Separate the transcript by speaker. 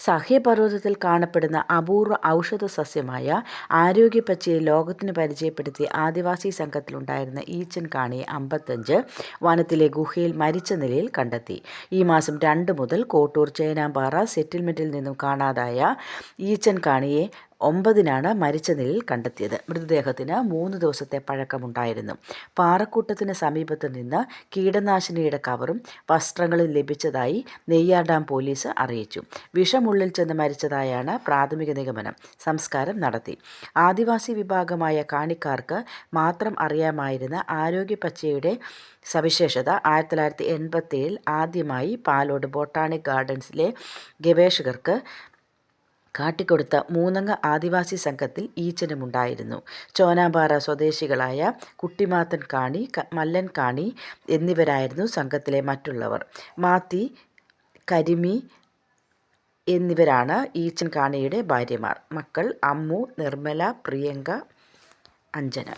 Speaker 1: സഹ്യപർവ്വതത്തിൽ കാണപ്പെടുന്ന അപൂർവ ഔഷധ സസ്യമായ ആരോഗ്യപ്പച്ചയെ ലോകത്തിന് പരിചയപ്പെടുത്തിയ ആദിവാസി സംഘത്തിലുണ്ടായിരുന്ന ഈച്ചൻ കാണിയെ 55 വനത്തിലെ ഗുഹയിൽ മരിച്ച നിലയിൽ കണ്ടെത്തി. ഈ മാസം 2 മുതൽ കോട്ടൂർ ചേനാമ്പാറ സെറ്റിൽമെൻറ്റിൽ നിന്നും കാണാതായ ഈച്ചൻ കാണിയെ 9-നാണ് മരിച്ച നിലയിൽ കണ്ടെത്തിയത്. മൃതദേഹത്തിന് 3 ദിവസത്തെ പഴക്കമുണ്ടായിരുന്നു. പാറക്കൂട്ടത്തിന് സമീപത്ത് നിന്ന് കീടനാശിനിയുടെ കവറും വസ്ത്രങ്ങളും ലഭിച്ചതായി നെയ്യാർ ഡാം പോലീസ് അറിയിച്ചു. വിഷമുള്ളിൽ ചെന്ന് മരിച്ചതായാണ് പ്രാഥമിക നിഗമനം. സംസ്കാരം നടത്തി. ആദിവാസി വിഭാഗമായ കാണിക്കാർക്ക് മാത്രം അറിയാമായിരുന്ന ആരോഗ്യപ്പച്ചയുടെ സവിശേഷത 1987 ആദ്യമായി പാലോട് ബൊട്ടാണിക് ഗാർഡൻസിലെ ഗവേഷകർക്ക് കാട്ടിക്കൊടുത്ത 3-അംഗ ആദിവാസി സംഘത്തിൽ ഈച്ചനുമുണ്ടായിരുന്നു. ചോനാമ്പാറ സ്വദേശികളായ കുട്ടിമാത്തൻ കാണി, മല്ലൻ കാണി എന്നിവരായിരുന്നു സംഘത്തിലെ മറ്റുള്ളവർ. മാത്തി, കരിമി എന്നിവരാണ് ഈച്ചൻ കാണിയുടെ ഭാര്യമാർ. മക്കൾ അമ്മു, നിർമ്മല, പ്രിയങ്ക, അഞ്ജന.